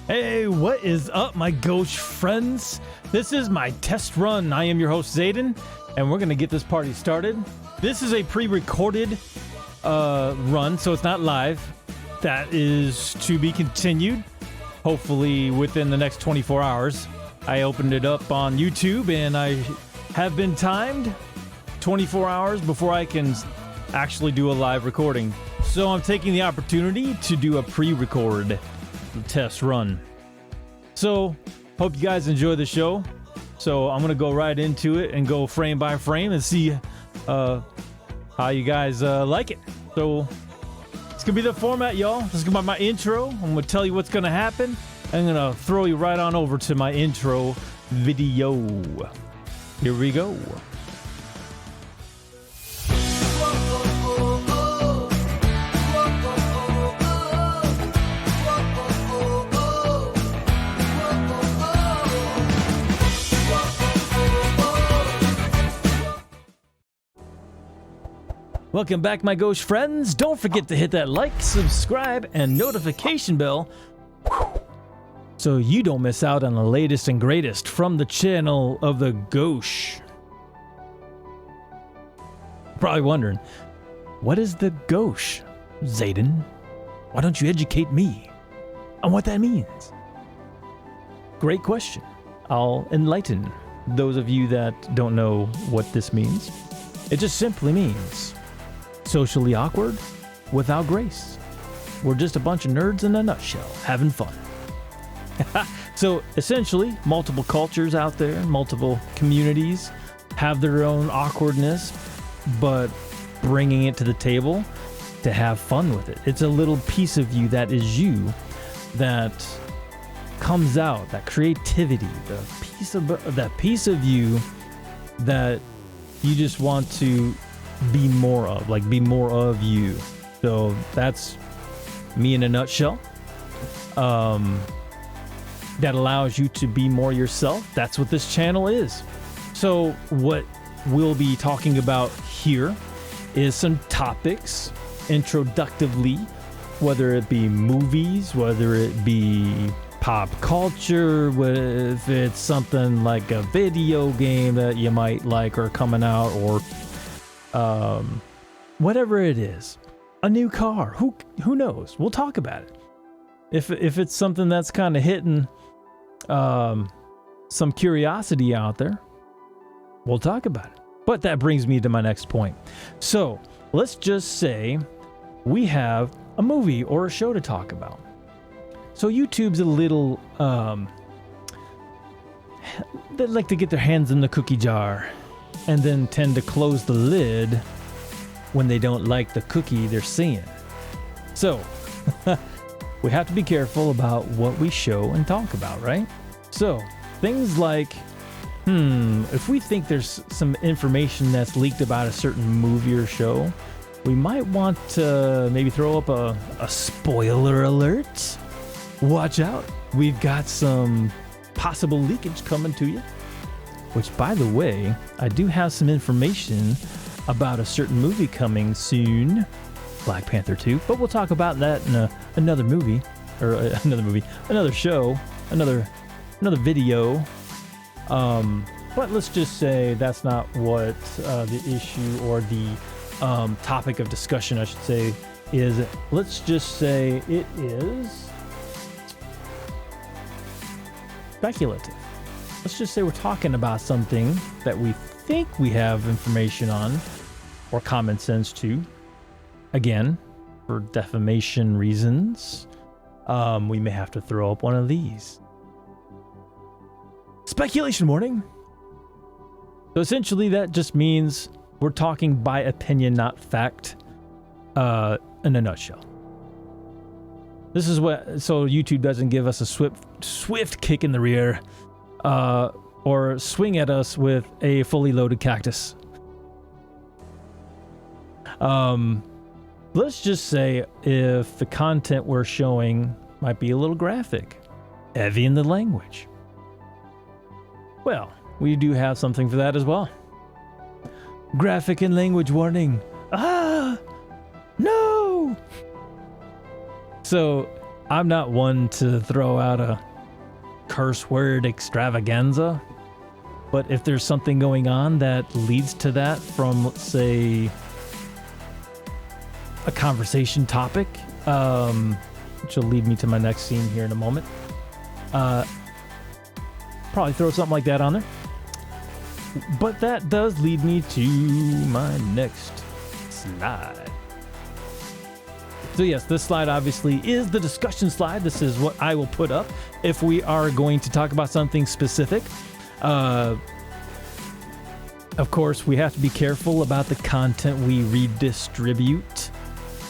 Hey, what is up, my Gauche friends? This is my test run. I am your host, Zaiden, and we're going to get this party started. This is a pre-recorded run, so it's not live. That is to be continued, hopefully within the next 24 hours. I opened it up on YouTube, and I have been timed 24 hours before I can actually do a live recording. So I'm taking the opportunity to do a pre-record test run. So hope you guys enjoy the show. So I'm gonna go right into it and go frame by frame and see how you guys like it. So it's gonna be the format, y'all. This is gonna be my intro. I'm gonna tell you what's gonna happen. I'm gonna throw you right on over to my intro video. Here we go. Welcome back, my Gauche friends. Don't forget to hit that like, subscribe, and notification bell so you don't miss out on the latest and greatest from the channel of the Gauche. Probably wondering, what is the Gauche, Zaiden? Why don't you educate me on what that means? Great question. I'll enlighten those of you that don't know what this means. It just simply means socially awkward without grace. We're just a bunch of nerds in a nutshell, having fun. So essentially, multiple cultures out there, multiple communities have their own awkwardness, but bringing it to the table to have fun with it. It's a little piece of you that is you that comes out, that creativity, that piece of you that you just want to be more of, like be more of you. So that's me in a nutshell. That allows you to be more yourself. That's what this channel is. So what we'll be talking about here is some topics introductively, whether it be movies, whether it be pop culture, if it's something like a video game that you might like or coming out, or whatever it is, a new car, who knows, we'll talk about it. If it's something that's kind of hitting some curiosity out there, we'll talk about it. But that brings me to my next point. So let's just say we have a movie or a show to talk about. So YouTube's a little they like to get their hands in the cookie jar and then tend to close the lid when they don't like the cookie they're seeing. So we have to be careful about what we show and talk about, right? So things like, if we think there's some information that's leaked about a certain movie or show, we might want to maybe throw up a spoiler alert. Watch out, we've got some possible leakage coming to you. Which, by the way, I do have some information about a certain movie coming soon, Black Panther 2, but we'll talk about that in another show, another video. But let's just say that's not what the issue or the topic of discussion, I should say, is. Let's just say it is speculative. Let's just say we're talking about something that we think we have information on or common sense to. Again, for defamation reasons, we may have to throw up one of these. Speculation warning. So essentially that just means we're talking by opinion, not fact, in a nutshell. This is what, so YouTube doesn't give us a swift kick in the rear, or swing at us with a fully loaded cactus. Let's just say if the content we're showing might be a little graphic, heavy in the language, well, we do have something for that as well. Graphic and language warning. No! So, I'm not one to throw out a curse word extravaganza, but if there's something going on that leads to that from, let's say, a conversation topic, which will lead me to my next scene here in a moment, probably throw something like that on there. But that does lead me to my next slide. So yes, this slide obviously is the discussion slide. This is what I will put up if we are going to talk about something specific. Of course, we have to be careful about the content we redistribute.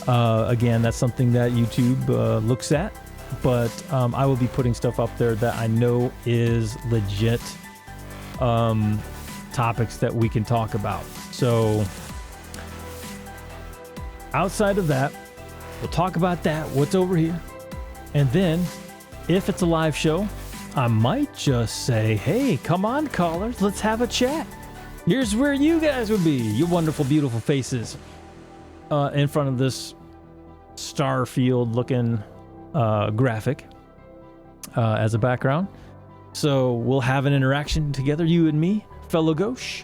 Again, that's something that YouTube looks at. But I will be putting stuff up there that I know is legit topics that we can talk about. So outside of that, we'll talk about that, what's over here. And then if it's a live show, I might just say, hey, come on, callers, let's have a chat. Here's where you guys would be, your wonderful, beautiful faces, in front of this Starfield looking graphic as a background. So we'll have an interaction together, you and me, fellow Gauche,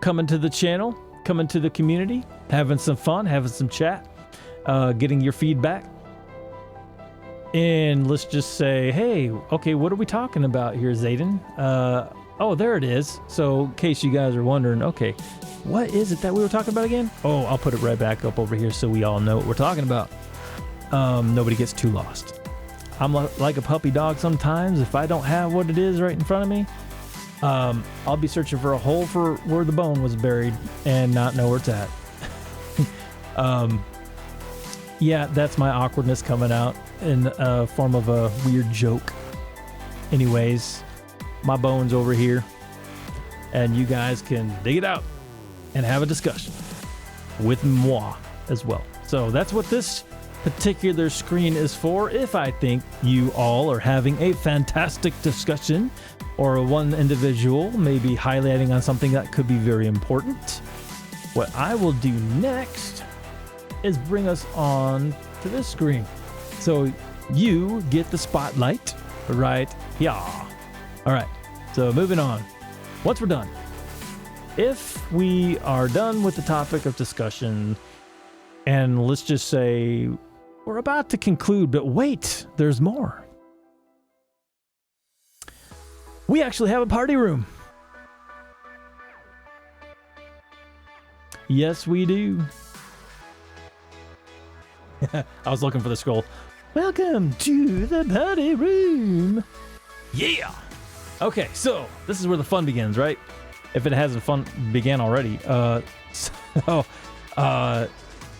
coming to the channel, coming to the community, having some fun, having some chat, getting your feedback. And let's just say, hey, okay, what are we talking about here, Zaiden? Oh, there it is. So in case you guys are wondering, okay, what is it that we were talking about again? Oh, I'll put it right back up over here so we all know what we're talking about. Nobody gets too lost. I'm like a puppy dog sometimes. If I don't have what it is right in front of me, I'll be searching for a hole for where the bone was buried and not know where it's at. Yeah, that's my awkwardness coming out in form of a weird joke. anyways, my bones over here, and you guys can dig it out and have a discussion with moi as well. So that's what this particular screen is for. If I think you all are having a fantastic discussion, or one individual may be highlighting on something that could be very important, what I will do next is bring us on to this screen. So you get the spotlight right here. All right, so moving on. Once we're done, if we are done with the topic of discussion, and let's just say we're about to conclude, but wait, there's more. We actually have a party room. Yes, we do. I was looking for the scroll. Welcome to the party room. Yeah. Okay, so this is where the fun begins, right? If it hasn't fun began already.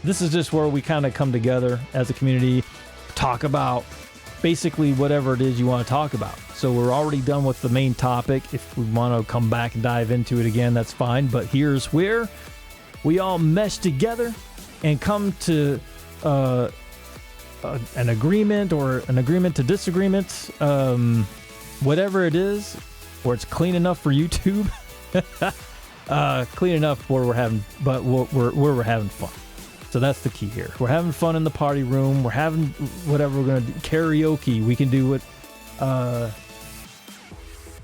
This is just where we kind of come together as a community, talk about basically whatever it is you want to talk about. So we're already done with the main topic. If we want to come back and dive into it again, that's fine. But here's where we all mesh together and come to an agreement, or an agreement to disagreement, whatever it is, where it's clean enough for YouTube, clean enough where we're having fun. So that's the key here. We're having fun in the party room. We're having whatever we're gonna do. Karaoke. We can do it.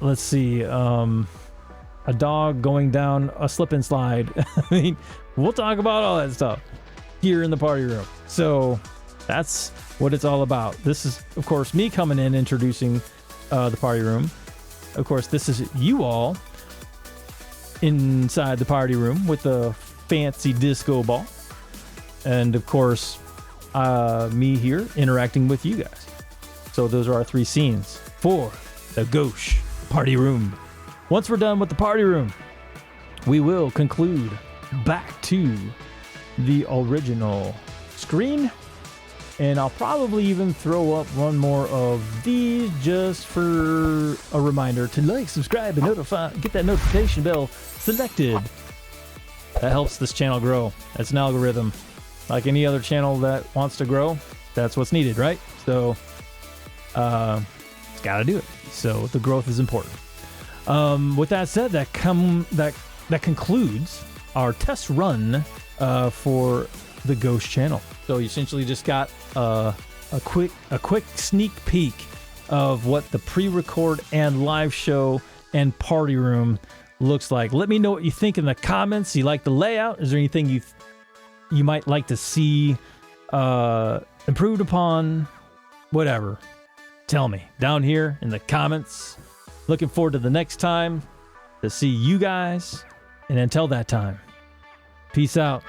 Let's see. A dog going down a slip and slide. I mean, we'll talk about all that stuff here in the party room. So that's what it's all about. This is, of course, me coming in, introducing the party room. Of course, this is you all inside the party room with the fancy disco ball. And of course, me here interacting with you guys. So those are our three scenes for the Gauche party room. Once we're done with the party room, we will conclude back to the original screen. And I'll probably even throw up one more of these just for a reminder to like, subscribe, and get that notification bell selected. That helps this channel grow. That's an algorithm. Like any other channel that wants to grow, that's what's needed, right? So it's got to do it. So the growth is important. With that said, that concludes our test run for the Gauche channel. So you essentially just got a quick sneak peek of what the pre-record and live show and party room looks like. Let me know what you think in the comments. You like the layout? Is there anything you might like to see improved upon? Whatever. Tell me down here in the comments. Looking forward to the next time to see you guys. And until that time, peace out.